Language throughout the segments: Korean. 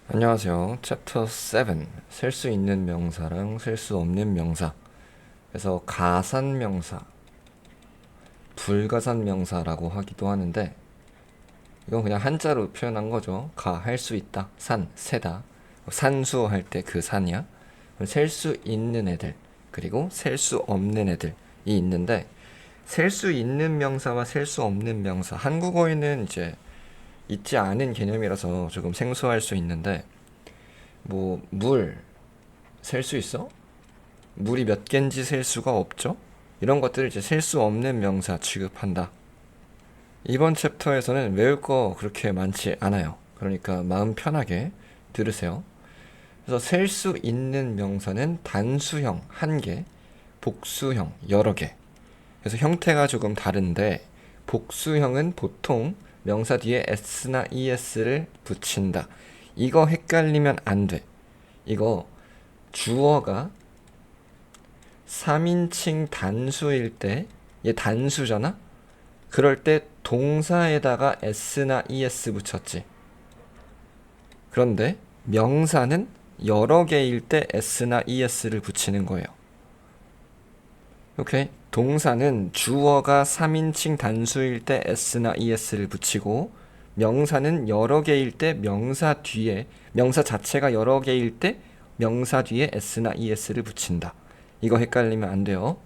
안녕하세요. 챕터 7. 셀 수 있는 명사랑 셀 수 없는 명사. 그래서 가산명사, 불가산명사라고 하기도 하는데 이건 그냥 한자로 표현한 거죠. 할 수 있다. 산, 세다. 산수할 때 그 산이야. 셀 수 있는 애들, 그리고 셀 수 없는 애들이 있는데 셀 수 있는 명사와 셀 수 없는 명사. 한국어에는 이제 있지 않은 개념이라서 조금 생소할 수 있는데 물 셀 수 있어? 물이 몇 개인지 셀 수가 없죠? 이런 것들을 이제 셀 수 없는 명사 취급한다. 이번 챕터에서는 외울 거 그렇게 많지 않아요. 그러니까 마음 편하게 들으세요. 그래서 셀 수 있는 명사는 단수형 한 개, 복수형 여러 개. 그래서 형태가 조금 다른데 복수형은 보통 명사 뒤에 s나 es를 붙인다. 이거 헷갈리면 안 돼. 이거 주어가 3인칭 단수일 때, 얘 단수잖아? 그럴 때 동사에다가 s나 es 붙였지. 그런데 명사는 여러 개일 때 s나 es를 붙이는 거예요. 오케이? 동사는 주어가 3인칭 단수일 때 s나 es를 붙이고, 명사는 여러 개일 때 명사 자체가 여러 개일 때 명사 뒤에 s나 es를 붙인다. 이거 헷갈리면 안 돼요.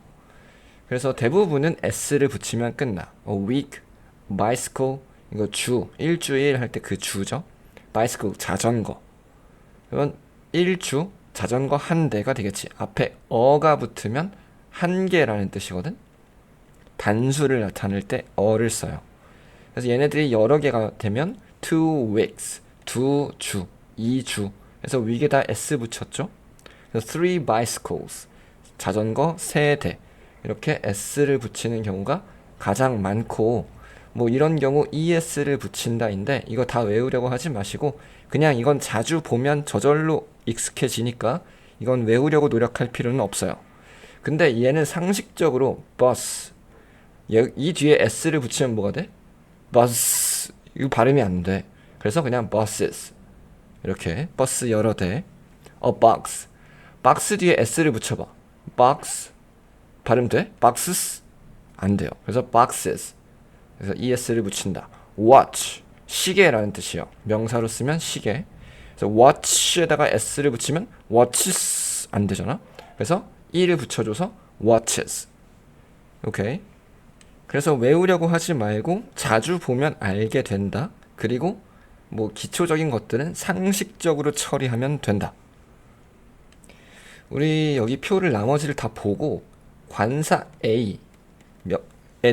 그래서 대부분은 s를 붙이면 끝나. week, bicycle, 이거 주, 일주일 할 때 그 주죠. bicycle, 자전거. 그러면 일주, 자전거 한 대가 되겠지. 앞에 어가 붙으면 한 개라는 뜻이거든. 단수를 나타낼 때 어를 써요. 그래서 얘네들이 여러 개가 되면 two weeks, 두 주, 2주. 그래서 위에다 s 붙였죠. 그래서 three bicycles, 자전거 세 대. 이렇게 s를 붙이는 경우가 가장 많고, 이런 경우 es를 붙인다인데 이거 다 외우려고 하지 마시고 그냥 이건 자주 보면 저절로 익숙해지니까 이건 외우려고 노력할 필요는 없어요. 근데 얘는 상식적으로 bus, 이 뒤에 s를 붙이면 뭐가 돼? bus. 이거 발음이 안 돼. 그래서 그냥 buses, 이렇게 버스 여러 대. box, 박스 뒤에 s를 붙여봐. box 발음 돼? boxes 안 돼요. 그래서 boxes. 그래서 es를 붙인다. watch, 시계라는 뜻이에요. 명사로 쓰면 시계. 그래서 watch에다가 s를 붙이면 watches 안 되잖아. 그래서 e를 붙여줘서 watches. 오케이. 그래서 외우려고 하지 말고 자주 보면 알게 된다. 그리고 기초적인 것들은 상식적으로 처리하면 된다. 우리 여기 표를 나머지를 다 보고 관사 A에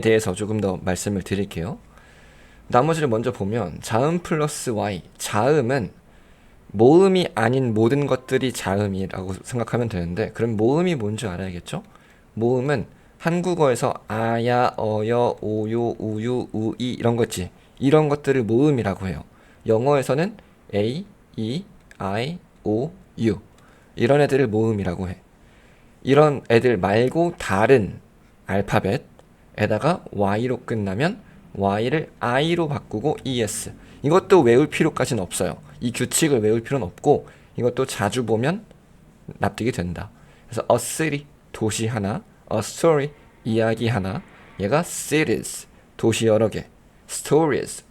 대해서 조금 더 말씀을 드릴게요. 나머지를 먼저 보면 자음 플러스 Y, 자음은 모음이 아닌 모든 것들이 자음이라고 생각하면 되는데, 그럼 모음이 뭔지 알아야겠죠? 모음은 한국어에서 아야, 어여, 오요, 우유, 우이 이런 거지. 이런 것들을 모음이라고 해요. 영어에서는 A, E, I, O, U 이런 애들을 모음이라고 해. 이런 애들 말고 다른 알파벳에다가 Y로 끝나면 Y를 I로 바꾸고 ES. 이것도 외울 필요까지는 없어요. 이 규칙을 외울 필요는 없고 이것도 자주 보면 납득이 된다. 그래서 a city, 도시 하나, a story, 이야기 하나. 얘가 cities, 도시 여러 개, stories,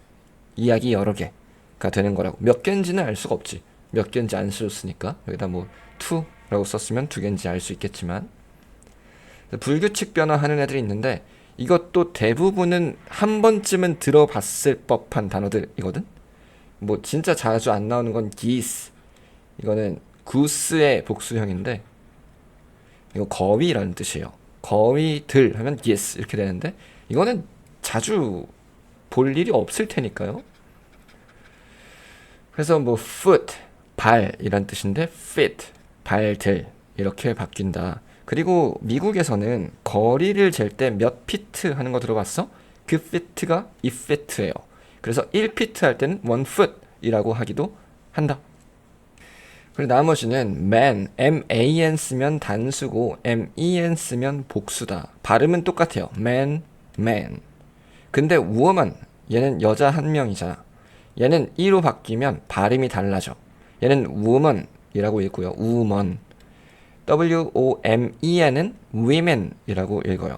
이야기 여러 개가 되는 거라고. 몇 개인지는 알 수가 없지. 몇 개인지 안 쓰였으니까. 여기다 to라고 썼으면 두 개인지 알 수 있겠지만. 불규칙 변화하는 애들이 있는데 이것도 대부분은 한 번쯤은 들어봤을 법한 단어들이거든. 진짜 자주 안 나오는 건 geese. 이거는 구스의 복수형인데 이거 거위라는 뜻이에요. 거위들 하면 geese 이렇게 되는데 이거는 자주 볼 일이 없을 테니까요. 그래서 foot, 발이란 뜻인데 feet, 발들 이렇게 바뀐다. 그리고 미국에서는 거리를 잴 때 몇 피트 하는 거 들어봤어? 그 피트가 이 피트예요. 그래서 1피트 할 때는 1foot이라고 하기도 한다. 그리고 나머지는 man, man 쓰면 단수고 men 쓰면 복수다. 발음은 똑같아요. man, man. 근데 woman, 얘는 여자 한 명이잖아. 얘는 e로 바뀌면 발음이 달라져. 얘는 woman이라고 읽고요. woman. women은 women이라고 읽어요.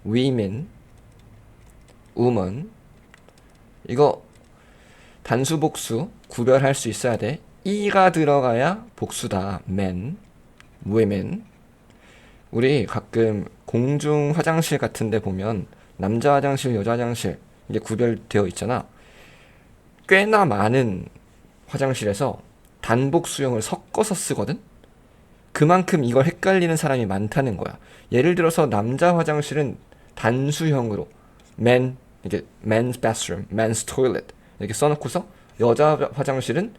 women, woman. 이거 단수 복수 구별할 수 있어야 돼. e가 들어가야 복수다. men, women. 우리 가끔 공중 화장실 같은 데 보면 남자 화장실, 여자 화장실 이게 구별되어 있잖아. 꽤나 많은 화장실에서 단복 수형을 섞어서 쓰거든. 그만큼 이걸 헷갈리는 사람이 많다는 거야. 예를 들어서 남자 화장실은 단수형으로 men, 이게 men's bathroom, men's toilet 이렇게 써놓고서 여자 화장실은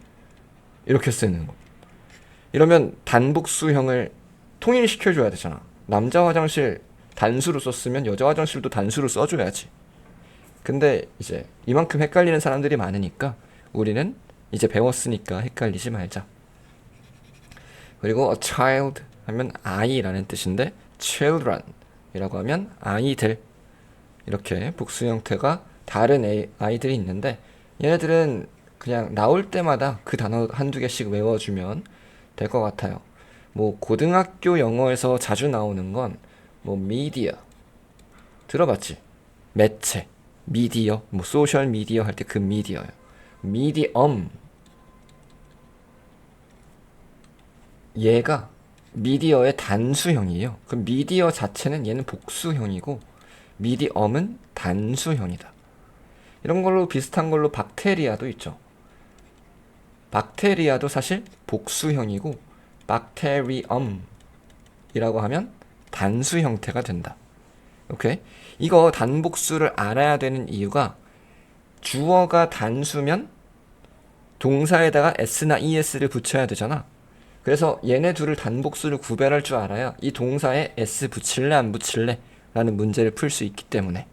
이렇게 쓰는 거. 이러면 단복수형을 통일시켜줘야 되잖아. 남자 화장실 단수로 썼으면 여자 화장실도 단수로 써줘야지. 근데 이제 이만큼 헷갈리는 사람들이 많으니까 우리는 이제 배웠으니까 헷갈리지 말자. 그리고 a child 하면 아이라는 뜻인데 children 이라고 하면 아이들. 이렇게 복수 형태가 다른 아이들이 있는데 얘네들은 그냥 나올 때마다 그 단어 한두 개씩 외워주면 될 것 같아요. 뭐 고등학교 영어에서 자주 나오는 건 뭐 미디어 들어봤지? 매체, 미디어, 뭐 소셜 미디어 할 때 그 미디어요. 미디엄. 얘가 미디어의 단수형이에요. 그 미디어 자체는 얘는 복수형이고 미디엄은 단수형이다. 이런 걸로 비슷한 걸로 박테리아도 있죠. 박테리아도 사실 복수형이고 박테리엄이라고 하면 단수 형태가 된다. 오케이? 이거 단복수를 알아야 되는 이유가 주어가 단수면 동사에다가 s나 es를 붙여야 되잖아. 그래서 얘네 둘을 단복수를 구별할 줄 알아야 이 동사에 s 붙일래 안 붙일래 라는 문제를 풀 수 있기 때문에.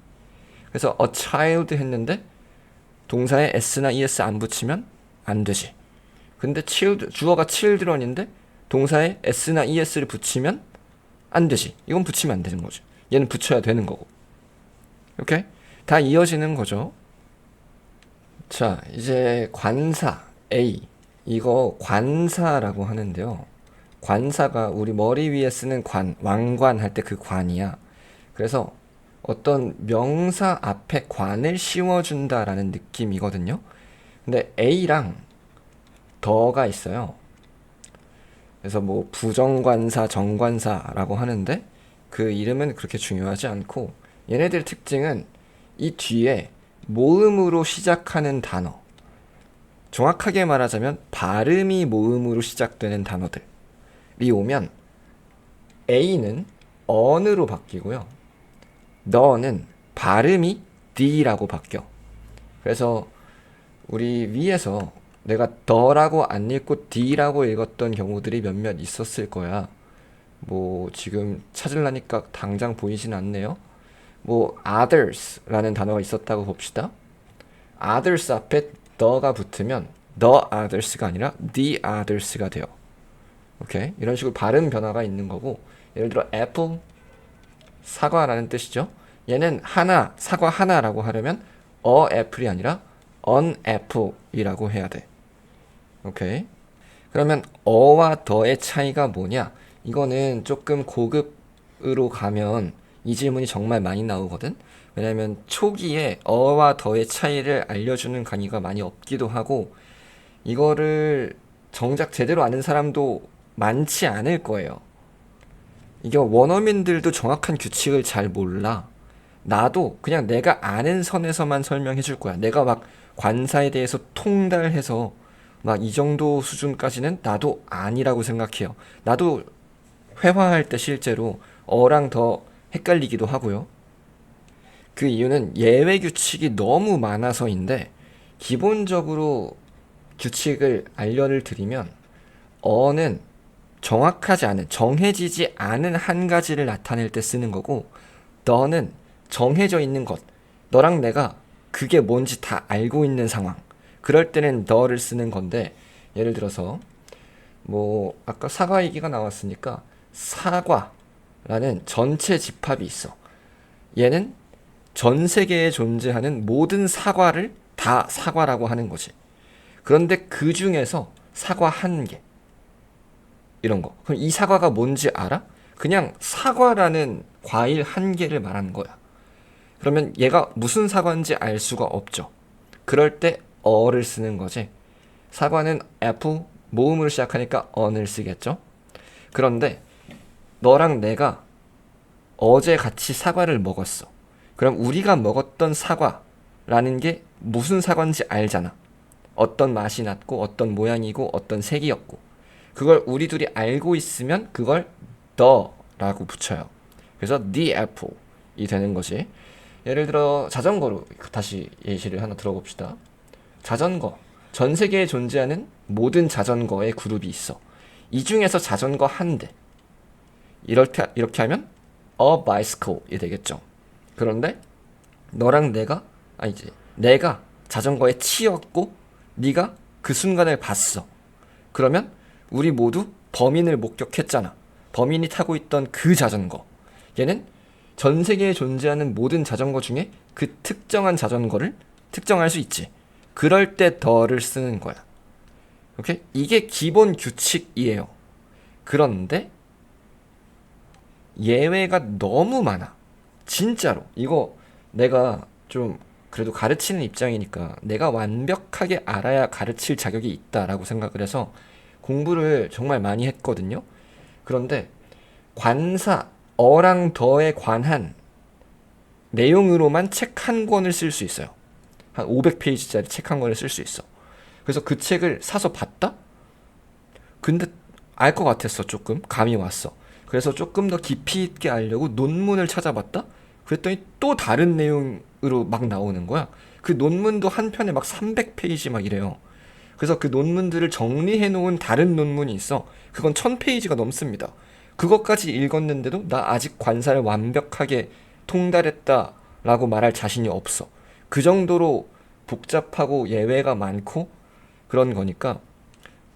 그래서 a child 했는데 동사에 s나 es 안 붙이면 안 되지. 근데 주어가 children인데 동사에 s나 es를 붙이면 안 되지. 이건 붙이면 안 되는 거죠. 얘는 붙여야 되는 거고. 오케이? 다 이어지는 거죠. 자, 이제 관사 A. 이거 관사라고 하는데요. 관사가 우리 머리 위에 쓰는 관, 왕관 할 때 그 관이야. 그래서 어떤 명사 앞에 관을 씌워준다라는 느낌이거든요. 근데 A랑 더가 있어요. 그래서 뭐 부정관사, 정관사라고 하는데 그 이름은 그렇게 중요하지 않고 얘네들 특징은 이 뒤에 모음으로 시작하는 단어, 정확하게 말하자면 발음이 모음으로 시작되는 단어들이 오면 A는 언으로 바뀌고요. 너는 발음이 D라고 바뀌어. 그래서 우리 위에서 내가 더라고 안 읽고 D라고 읽었던 경우들이 몇몇 있었을 거야. 뭐 지금 찾으려니까 당장 보이진 않네요. 뭐 others라는 단어가 있었다고 봅시다. others 앞에 the가 붙으면 the others가 아니라 the others가 돼요. 오케이? 이런 식으로 발음 변화가 있는 거고, 예를 들어 apple 사과라는 뜻이죠. 얘는 하나, 사과 하나라고 하려면 a apple이 아니라 an apple이라고 해야 돼. 오케이? 그러면 어와 더의 차이가 뭐냐? 이거는 조금 고급으로 가면 이 질문이 정말 많이 나오거든. 왜냐면 초기에 어와 더의 차이를 알려주는 강의가 많이 없기도 하고 이거를 정작 제대로 아는 사람도 많지 않을 거예요. 이게 원어민들도 정확한 규칙을 잘 몰라. 나도 그냥 내가 아는 선에서만 설명해 줄 거야. 내가 막 관사에 대해서 통달해서 막 이 정도 수준까지는 나도 아니라고 생각해요. 나도 회화할 때 실제로 어랑 더 헷갈리기도 하고요. 그 이유는 예외 규칙이 너무 많아서인데 기본적으로 규칙을 알려를 드리면 어는 정확하지 않은, 정해지지 않은 한 가지를 나타낼 때 쓰는 거고 너는 정해져 있는 것, 너랑 내가 그게 뭔지 다 알고 있는 상황, 그럴 때는 너를 쓰는 건데 예를 들어서 뭐 아까 사과 얘기가 나왔으니까 사과라는 전체 집합이 있어. 얘는 전 세계에 존재하는 모든 사과를 다 사과라고 하는 거지. 그런데 그 중에서 사과 한 개. 이런 거. 그럼 이 사과가 뭔지 알아? 그냥 사과라는 과일 한 개를 말하는 거야. 그러면 얘가 무슨 사과인지 알 수가 없죠. 그럴 때 어를 쓰는 거지. 사과는 apple, 모음으로 시작하니까 on을 쓰겠죠. 그런데 너랑 내가 어제 같이 사과를 먹었어. 그럼 우리가 먹었던 사과라는 게 무슨 사과인지 알잖아. 어떤 맛이 났고, 어떤 모양이고, 어떤 색이었고. 그걸 우리 둘이 알고 있으면 그걸 the라고 붙여요. 그래서 the apple이 되는 거지. 예를 들어 자전거로 다시 예시를 하나 들어봅시다. 자전거. 전 세계에 존재하는 모든 자전거의 그룹이 있어. 이 중에서 자전거 한 대. 이렇게 하면 a bicycle이 되겠죠. 그런데 너랑 내가 아니지. 내가 자전거에 치였고 네가 그 순간을 봤어. 그러면 우리 모두 범인을 목격했잖아. 범인이 타고 있던 그 자전거. 얘는 전 세계에 존재하는 모든 자전거 중에 그 특정한 자전거를 특정할 수 있지. 그럴 때 더를 쓰는 거야. 오케이? 이게 기본 규칙이에요. 그런데 예외가 너무 많아. 진짜로. 이거 내가 좀 그래도 가르치는 입장이니까 내가 완벽하게 알아야 가르칠 자격이 있다라고 생각을 해서 공부를 정말 많이 했거든요. 그런데 관사, 어랑 더에 관한 내용으로만 책 한 권을 쓸 수 있어요. 한 500페이지짜리 책 한 권을 쓸 수 있어. 그래서 그 책을 사서 봤다? 근데 알 것 같았어, 조금. 감이 왔어. 그래서 조금 더 깊이 있게 알려고 논문을 찾아봤다? 그랬더니 또 다른 내용으로 막 나오는 거야. 그 논문도 한 편에 막 300페이지 막 이래요. 그래서 그 논문들을 정리해 놓은 다른 논문이 있어. 그건 1000페이지가 넘습니다. 그것까지 읽었는데도 나 아직 관사를 완벽하게 통달했다라고 말할 자신이 없어. 그 정도로 복잡하고 예외가 많고 그런 거니까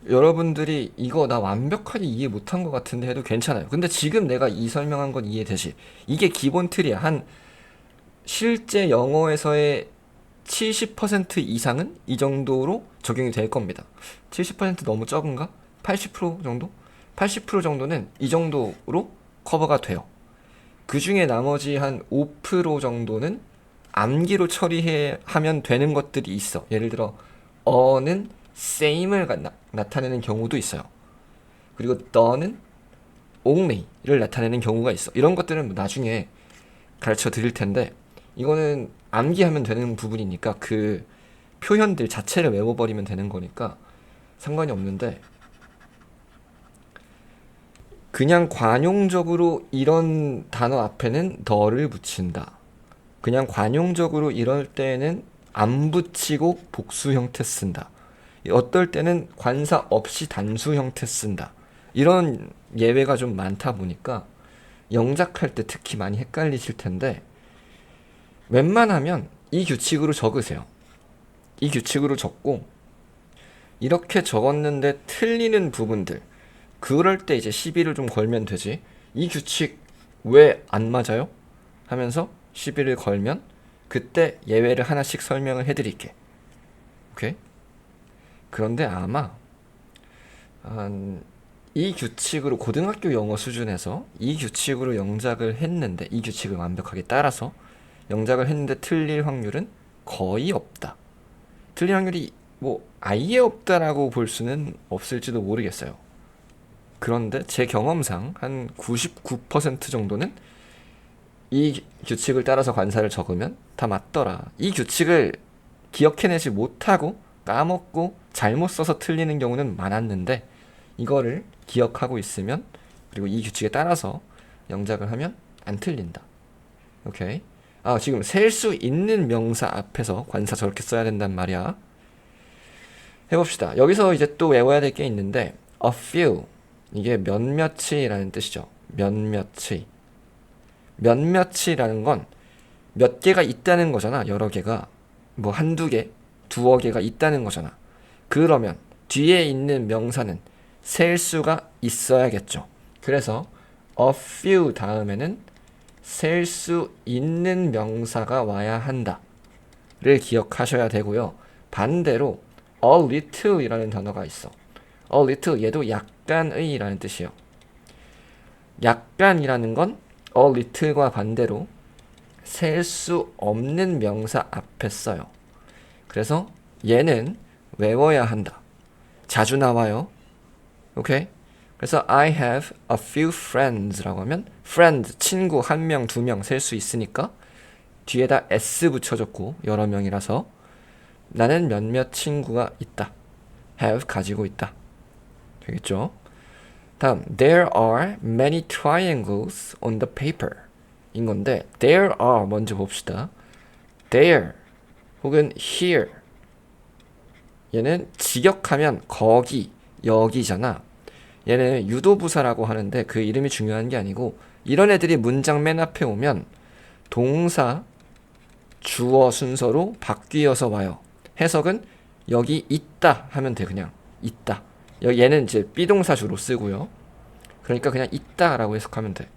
여러분들이 이거 나 완벽하게 이해 못한 것 같은데 해도 괜찮아요. 근데 지금 내가 이 설명한 건 이해되지? 이게 기본 틀이야. 한 실제 영어에서의 70% 이상은 이 정도로 적용이 될 겁니다. 70% 너무 적은가? 80% 정도? 80% 정도는 이 정도로 커버가 돼요. 그 중에 나머지 한 5% 정도는 암기로 처리하면 되는 것들이 있어. 예를 들어 어는 same을 나타내는 경우도 있어요. 그리고 the는 only를 나타내는 경우가 있어. 이런 것들은 나중에 가르쳐 드릴 텐데 이거는 암기하면 되는 부분이니까 그 표현들 자체를 외워버리면 되는 거니까 상관이 없는데 그냥 관용적으로 이런 단어 앞에는 the를 붙인다. 그냥 관용적으로 이럴 때는 안 붙이고 복수 형태 쓴다. 어떨 때는 관사 없이 단수 형태 쓴다. 이런 예외가 좀 많다 보니까 영작할 때 특히 많이 헷갈리실 텐데 웬만하면 이 규칙으로 적으세요. 이 규칙으로 적고 이렇게 적었는데 틀리는 부분들 그럴 때 이제 시비를 좀 걸면 되지. 이 규칙 왜 안 맞아요? 하면서 시비를 걸면 그때 예외를 하나씩 설명을 해드릴게. 오케이? 그런데 아마 이 규칙으로 고등학교 영어 수준에서 이 규칙으로 영작을 했는데 이 규칙을 완벽하게 따라서 영작을 했는데 틀릴 확률은 거의 없다. 틀릴 확률이 뭐 아예 없다라고 볼 수는 없을지도 모르겠어요. 그런데 제 경험상 한 99% 정도는 이 규칙을 따라서 관사를 적으면 다 맞더라. 이 규칙을 기억해내지 못하고 까먹고 잘못 써서 틀리는 경우는 많았는데 이거를 기억하고 있으면 그리고 이 규칙에 따라서 영작을 하면 안 틀린다. 오케이. 아, 지금 셀 수 있는 명사 앞에서 관사 저렇게 써야 된단 말이야. 해봅시다. 여기서 이제 또 외워야 될 게 있는데 a few 이게 몇몇이라는 뜻이죠. 몇몇이. 몇몇이라는 건 몇 개가 있다는 거잖아. 여러 개가. 뭐 한두 개, 두어 개가 있다는 거잖아. 그러면 뒤에 있는 명사는 셀 수가 있어야겠죠. 그래서 a few 다음에는 셀 수 있는 명사가 와야 한다를 기억하셔야 되고요. 반대로 a little 이라는 단어가 있어. A little 얘도 약간의 라는 뜻이에요. 약간이라는 건 a little과 반대로 셀 수 없는 명사 앞에 써요. 그래서 얘는 외워야 한다. 자주 나와요. 오케이? 그래서 I have a few friends라고 하면 friend, 친구 한 명, 두 명 셀 수 있으니까 뒤에다 s 붙여줬고 여러 명이라서 나는 몇몇 친구가 있다. have 가지고 있다. 되겠죠? 다음 There are many triangles on the paper 인 건데 There are 먼저 봅시다. There 혹은 here 얘는 직역하면 거기, 여기잖아. 얘는 유도부사라고 하는데 그 이름이 중요한 게 아니고 이런 애들이 문장 맨 앞에 오면 동사, 주어 순서로 바뀌어서 와요. 해석은 여기 있다 하면 돼. 그냥 있다. 얘는 이제 비동사 주로 쓰고요. 그러니까 그냥 있다라고 해석하면 돼.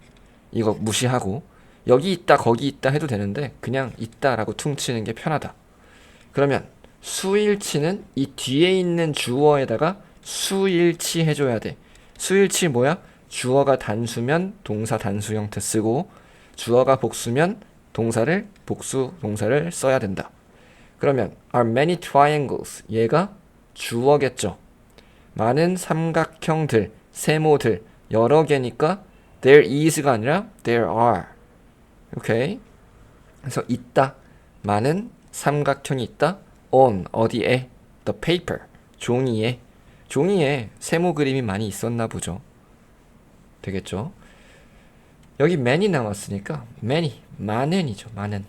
이거 무시하고 여기 있다 거기 있다 해도 되는데 그냥 있다라고 퉁치는 게 편하다. 그러면 수일치는 이 뒤에 있는 주어에다가 수일치 해줘야 돼. 수일치 뭐야? 주어가 단수면 동사 단수 형태 쓰고 주어가 복수면 동사를 복수 동사를 써야 된다. 그러면 are many triangles 얘가 주어겠죠. 많은 삼각형들, 세모들 여러 개니까 there is가 아니라 there are. 오케이. 그래서 있다. 많은 삼각형이 있다. on 어디에? the paper 종이에. 종이에 세모 그림이 많이 있었나 보죠. 되겠죠? 여기 many 나왔으니까 many 많은이죠. 많은.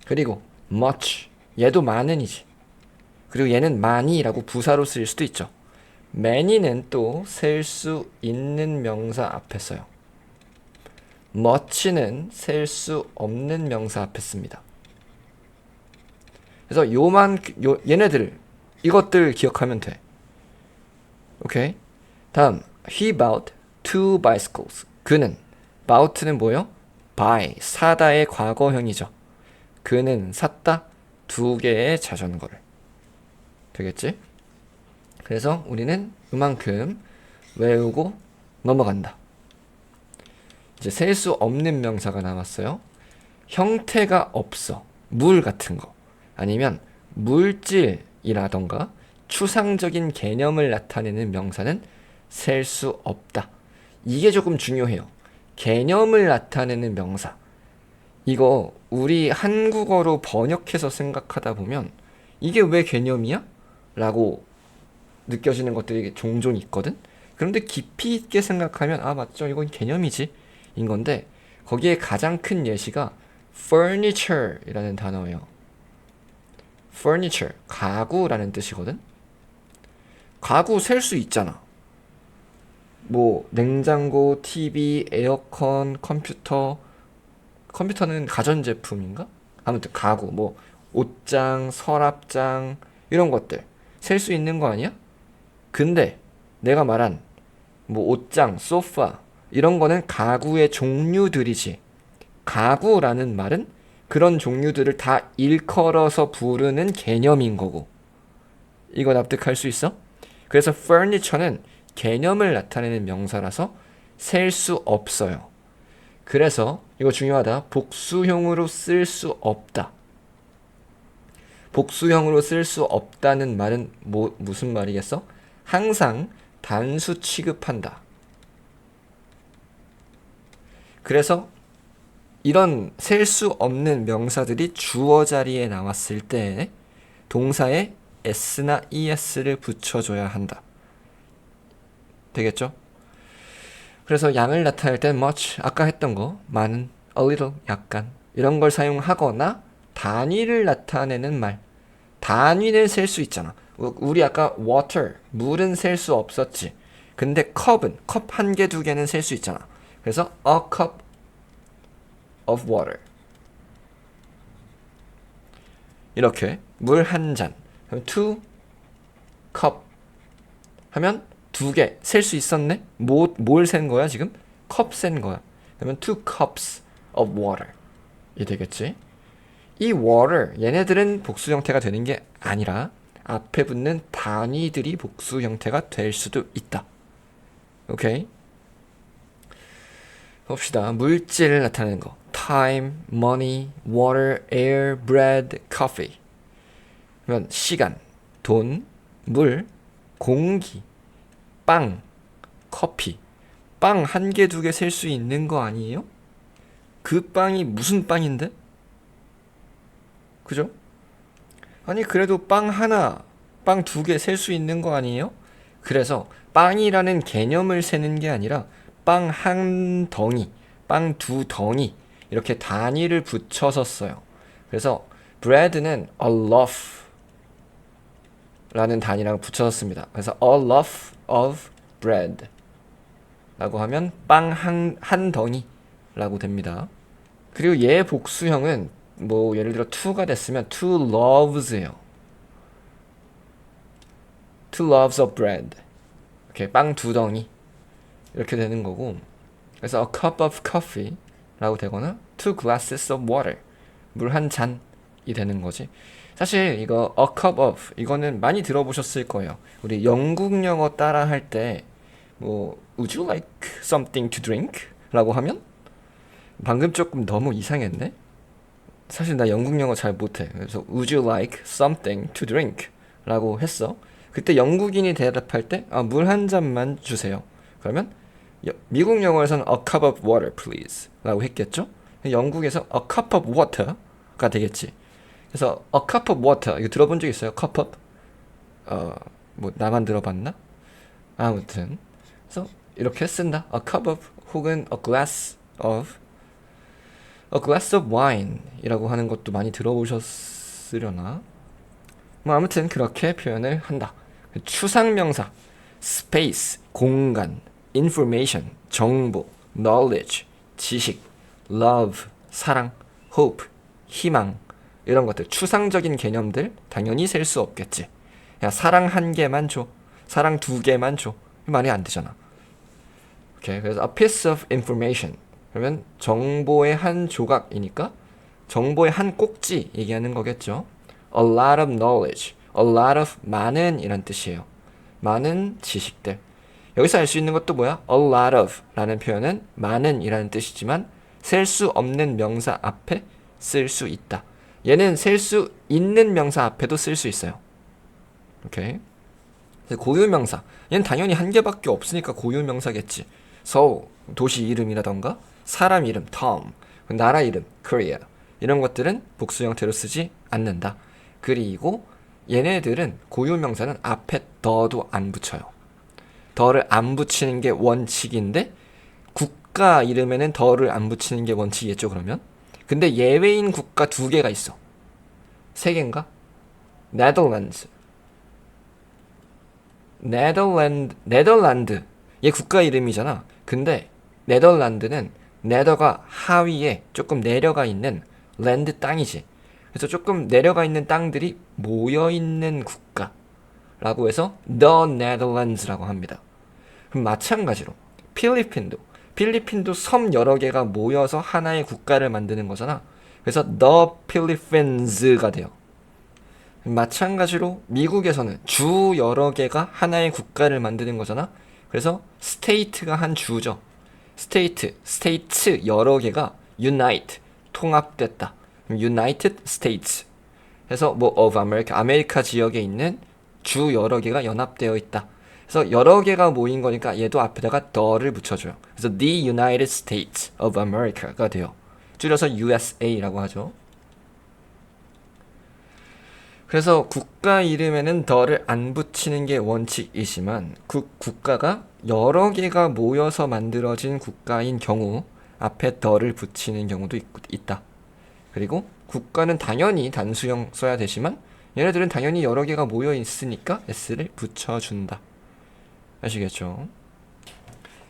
그리고 much 얘도 많은이지. 그리고 얘는 많이라고 부사로 쓰일 수도 있죠. many는 또 셀 수 있는 명사 앞에 써요. much는 셀 수 없는 명사 앞에 씁니다. 그래서 얘네들 이것들 기억하면 돼. 오케이. 다음 he bought 2 bicycles. 그는 bought는 뭐요? buy 사다의 과거형이죠. 그는 샀다 2개의 자전거를. 되겠지? 그래서 우리는 이만큼 외우고 넘어간다. 이제 셀 수 없는 명사가 남았어요. 형태가 없어. 물 같은 거. 아니면 물질이라던가 추상적인 개념을 나타내는 명사는 셀 수 없다. 이게 조금 중요해요. 개념을 나타내는 명사. 이거 우리 한국어로 번역해서 생각하다 보면 이게 왜 개념이야? 라고 느껴지는 것들이 종종 있거든. 그런데 깊이 있게 생각하면 아 맞죠, 이건 개념이지 인 건데 거기에 가장 큰 예시가 furniture 이라는 단어예요. furniture 가구라는 뜻이거든. 가구 셀 수 있잖아. 뭐 냉장고, TV, 에어컨, 컴퓨터는 가전제품인가? 아무튼 가구, 뭐 옷장, 서랍장 이런 것들 셀 수 있는 거 아니야? 근데 내가 말한 뭐 옷장, 소파 이런 거는 가구의 종류들이지. 가구라는 말은 그런 종류들을 다 일컬어서 부르는 개념인 거고. 이거 납득할 수 있어? 그래서 furniture는 개념을 나타내는 명사라서 셀 수 없어요. 그래서 이거 중요하다. 복수형으로 쓸 수 없다. 복수형으로 쓸 수 없다는 말은 무슨 말이겠어? 항상 단수 취급한다. 그래서 이런 셀 수 없는 명사들이 주어 자리에 나왔을 때 동사에 s나 es를 붙여줘야 한다. 되겠죠? 그래서 양을 나타낼 땐 much, 아까 했던 거, 많은, a little, 약간 이런 걸 사용하거나 단위를 나타내는 말. 단위는 셀 수 있잖아. 우리 아까 water, 물은 셀 수 없었지. 근데 컵은, 컵 한 개, 두 개는 셀 수 있잖아. 그래서 a cup of water. 이렇게 물 한 잔. 그럼 two cup 하면 두 개 셀 수 있었네? 뭘 센 거야 지금? 컵 센 거야. 그러면 two cups of water 이 되겠지? 이 water 얘네들은 복수 형태가 되는 게 아니라 앞에 붙는 단위들이 복수 형태가 될 수도 있다. 오케이? 봅시다. 물질을 나타내는 거. time, money, water, air, bread, coffee. 그러면 시간, 돈, 물, 공기, 빵, 커피. 빵 한 개, 두 개 셀 수 있는 거 아니에요? 그 빵이 무슨 빵인데? 그죠? 아니 그래도 빵 하나, 빵 두 개 셀 수 있는 거 아니에요? 그래서 빵이라는 개념을 세는 게 아니라 빵 한 덩이, 빵 두 덩이 이렇게 단위를 붙여서 써요. 그래서 bread는 a loaf 라는 단위랑 붙여서 씁니다. 그래서 a loaf of bread 라고 하면 빵 한 덩이라고 됩니다. 그리고 얘 복수형은 뭐 예를 들어 to가 됐으면 two loves예요. two loaves of bread. 이렇게 빵 두 덩이 이렇게 되는 거고, 그래서 a cup of coffee 라고 되거나 two glasses of water 물 한 잔이 되는 거지. 사실 이거 a cup of 이거는 많이 들어보셨을 거예요. 우리 영국 영어 따라 할 때 뭐 would you like something to drink? 라고 하면 방금 조금 너무 이상했네? 사실 나 영국 영어 잘 못해. 그래서 would you like something to drink? 라고 했어. 그때 영국인이 대답할 때 물 한 잔만 주세요. 그러면 미국 영어에서는 a cup of water please 라고 했겠죠? 영국에서 a cup of water가 되겠지. 그래서 a cup of water 이거 들어본 적 있어요? cup of? 뭐 나만 들어봤나? 아무튼 그래서 이렇게 쓴다. a cup of 혹은 a glass of wine 이라고 하는 것도 많이 들어보셨으려나? 뭐 아무튼 그렇게 표현을 한다. 추상명사 space 공간, information 정보, knowledge 지식, love 사랑, hope 희망 이런 것들 추상적인 개념들 당연히 셀 수 없겠지. 야 사랑 한 개만 줘, 사랑 두 개만 줘, 말이 안 되잖아. 오케이, 그래서 a piece of information 그러면 정보의 한 조각이니까 정보의 한 꼭지 얘기하는 거겠죠. a lot of knowledge, a lot of 많은 이란 뜻이에요. 많은 지식들. 여기서 알 수 있는 것도 뭐야? a lot of 라는 표현은 많은 이라는 뜻이지만 셀 수 없는 명사 앞에 쓸 수 있다. 얘는 셀 수 있는 명사 앞에도 쓸 수 있어요. 오케이. 고유명사. 얘는 당연히 한 개밖에 없으니까 고유명사겠지. 서울, 도시 이름이라던가 사람 이름, Tom, 나라 이름, Korea 이런 것들은 복수 형태로 쓰지 않는다. 그리고 얘네들은 고유명사는 앞에 더도 안 붙여요. 더를 안 붙이는 게 원칙인데 국가 이름에는 더를 안 붙이는 게 원칙이겠죠 그러면? 근데 예외인 국가 두 개가 있어. 세 개인가? 네덜란드 얘 국가 이름이잖아. 근데 네덜란드는 네더가 하위에 조금 내려가 있는 랜드 땅이지. 그래서 조금 내려가 있는 땅들이 모여있는 국가라고 해서 The Netherlands라고 합니다. 그럼 마찬가지로 필리핀도 섬 여러 개가 모여서 하나의 국가를 만드는 거잖아. 그래서 The Philippines가 돼요. 마찬가지로 미국에서는 주 여러 개가 하나의 국가를 만드는 거잖아. 그래서 스테이트가 한 주죠. 스테이트 여러 개가 unite 통합됐다. United States 해서 뭐 of America 아메리카 지역에 있는 주 여러 개가 연합되어 있다. 그래서 여러 개가 모인 거니까 얘도 앞에다가 the를 붙여줘요. 그래서 the United States of America가 돼요. 줄여서 USA라고 하죠. 그래서 국가 이름에는 the를 안 붙이는 게 원칙이지만 그 국가가 여러 개가 모여서 만들어진 국가인 경우 앞에 the를 붙이는 경우도 있다. 그리고 국가는 당연히 단수형 써야 되지만 얘네들은 당연히 여러 개가 모여 있으니까 s를 붙여준다. 아시겠죠?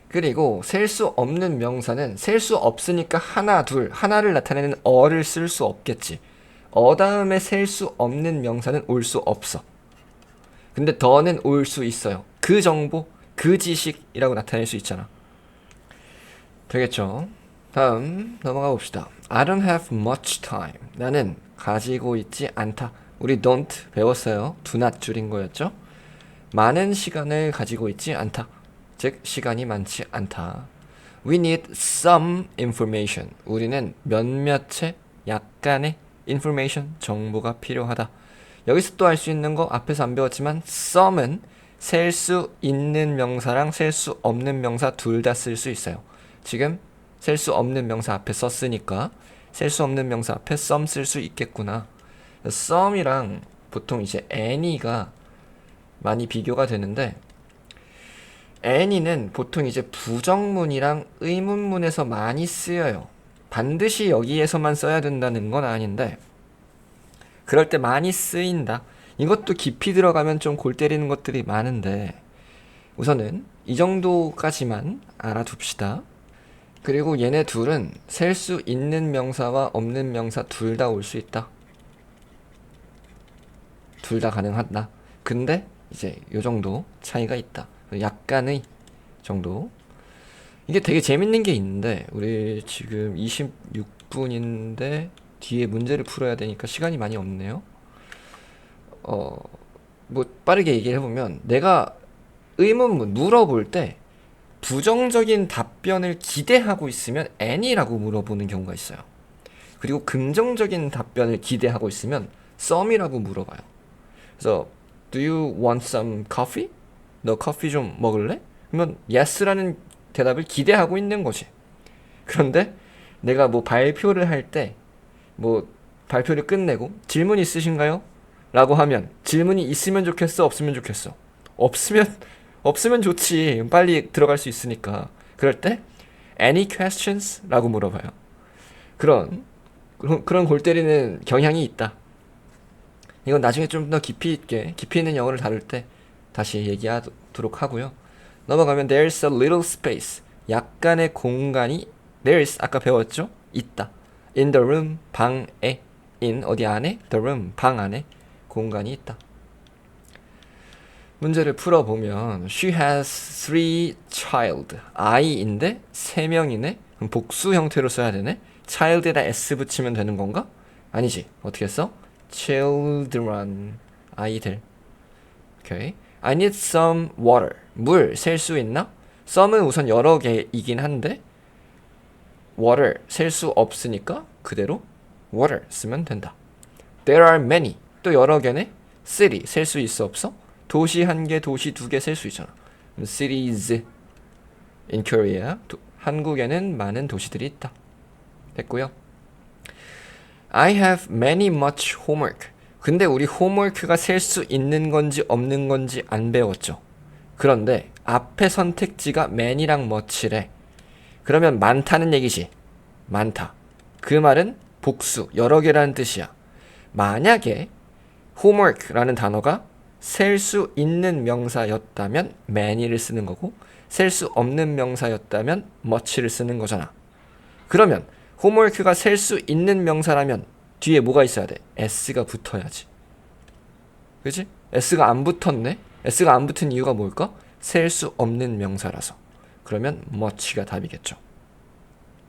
그리고 셀 수 없는 명사는 셀 수 없으니까 하나, 둘, 하나를 나타내는 어를 쓸 수 없겠지. 다음에 셀 수 없는 명사는 올 수 없어. 근데 더는 올 수 있어요. 그 정보, 그 지식이라고 나타낼 수 있잖아. 되겠죠? 다음 넘어가 봅시다. I don't have much time. 나는 가지고 있지 않다. 우리 don't 배웠어요. do not 줄인 거였죠. 많은 시간을 가지고 있지 않다. 즉 시간이 많지 않다. We need some information. 우리는 몇몇의 약간의 information 정보가 필요하다. 여기서 또 알 수 있는 거 앞에서 안 배웠지만 some은 셀 수 있는 명사랑 셀 수 없는 명사 둘 다 쓸 수 있어요. 지금 셀 수 없는 명사 앞에 썼으니까 셀 수 없는 명사 앞에 some 쓸 수 있겠구나. some이랑 보통 이제 any가 많이 비교가 되는데 any는 보통 이제 부정문이랑 의문문에서 많이 쓰여요. 반드시 여기에서만 써야 된다는 건 아닌데 그럴 때 많이 쓰인다. 이것도 깊이 들어가면 좀 골 때리는 것들이 많은데 우선은 이 정도까지만 알아둡시다. 그리고 얘네 둘은 셀 수 있는 명사와 없는 명사 둘 다 올 수 있다. 둘 다 가능하다. 근데 이제 요 정도 차이가 있다. 약간의 정도. 이게 되게 재밌는 게 있는데 우리 지금 26분인데 뒤에 문제를 풀어야 되니까 시간이 많이 없네요. 뭐 빠르게 얘기를 해보면 내가 의문문 물어볼 때 부정적인 답변을 기대하고 있으면 any라고 물어보는 경우가 있어요. 그리고 긍정적인 답변을 기대하고 있으면 some이라고 물어봐요. 그래서 Do you want some coffee? 너 커피 좀 먹을래? 그러면 yes라는 대답을 기대하고 있는 거지. 그런데 내가 뭐 발표를 할 때 뭐 발표를 끝내고 질문 있으신가요? 라고 하면 질문이 있으면 좋겠어? 없으면 좋겠어? 없으면 좋지. 빨리 들어갈 수 있으니까. 그럴 때 Any questions? 라고 물어봐요. 그런 골 때리는 경향이 있다. 이건 나중에 좀 더 깊이 있는 영어를 다룰 때 다시 얘기하도록 하고요. 넘어가면 there's a little space. 약간의 공간이 there's 아까 배웠죠? 있다. in the room 방에 in 어디 안에? the room 방 안에 공간이 있다. 문제를 풀어보면 she has three child. 아이인데 3명이네? 그럼 복수 형태로 써야 되네? child에다 s 붙이면 되는 건가? 아니지. 어떻게 써? children. 아이들. 오케이. I need some water. 물 셀 수 있나? some은 우선 여러 개이긴 한데 water 셀 수 없으니까 그대로 water 쓰면 된다. There are many. 또 여러 개네? city 셀 수 있어 없어? 도시 1개, 도시 2개 셀 수 있잖아. cities in Korea. 한국에는 많은 도시들이 있다. 됐고요. I have many much homework. 근데 우리 홈워크가 셀 수 있는 건지 없는 건지 안 배웠죠. 그런데 앞에 선택지가 many랑 much래. 그러면 많다는 얘기지. 많다. 그 말은 복수, 여러 개라는 뜻이야. 만약에 homework라는 단어가 셀 수 있는 명사였다면 many를 쓰는 거고 셀 수 없는 명사였다면 much를 쓰는 거잖아. 그러면 homework가 셀 수 있는 명사라면 뒤에 뭐가 있어야 돼? s가 붙어야지. 그치? s가 안 붙었네? s가 안 붙은 이유가 뭘까? 셀 수 없는 명사라서. 그러면 much가 답이겠죠.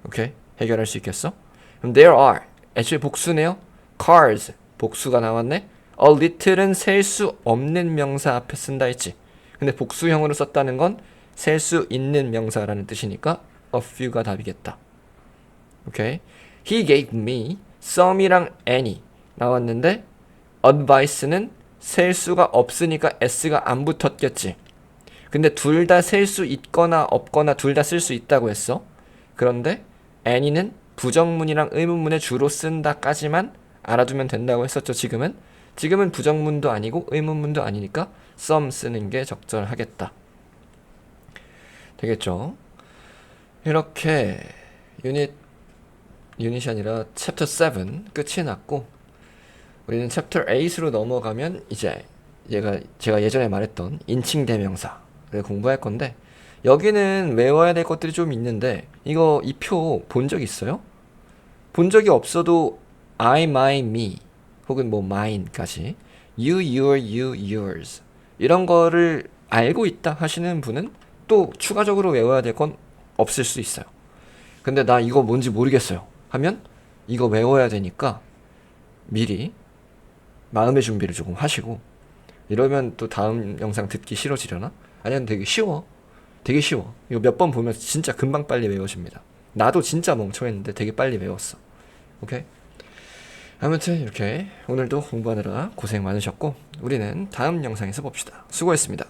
오케이? 해결할 수 있겠어? 그럼 there are. 애초에 복수네요. cars. 복수가 나왔네. a little은 셀 수 없는 명사 앞에 쓴다 했지. 근데 복수형으로 썼다는 건 셀 수 있는 명사라는 뜻이니까 a few가 답이겠다. 오케이? He gave me some이랑 any 나왔는데 advice는 셀 수가 없으니까 s가 안 붙었겠지. 근데 둘 다 셀 수 있거나 없거나 둘 다 쓸 수 있다고 했어. 그런데 any는 부정문이랑 의문문에 주로 쓴다까지만 알아두면 된다고 했었죠. 지금은 부정문도 아니고 의문문도 아니니까 some 쓰는 게 적절하겠다. 되겠죠? 이렇게 유닛이 아니라 챕터 7 끝이 났고 우리는 챕터 8으로 넘어가면 이제 제가 예전에 말했던 인칭대명사를 공부할 건데 여기는 외워야 될 것들이 좀 있는데 이 표 본 적 있어요? 본 적이 없어도 I, my, me 혹은 뭐 mine까지 you, your, you, yours 이런 거를 알고 있다 하시는 분은 또 추가적으로 외워야 될 건 없을 수 있어요. 근데 나 이거 뭔지 모르겠어요 하면 이거 외워야 되니까 미리 마음의 준비를 조금 하시고, 이러면 또 다음 영상 듣기 싫어지려나? 아니면 되게 쉬워. 되게 쉬워. 이거 몇 번 보면 진짜 금방 빨리 외워집니다. 나도 진짜 멍청했는데 되게 빨리 외웠어. 오케이? 아무튼 이렇게 오늘도 공부하느라 고생 많으셨고, 우리는 다음 영상에서 봅시다. 수고했습니다.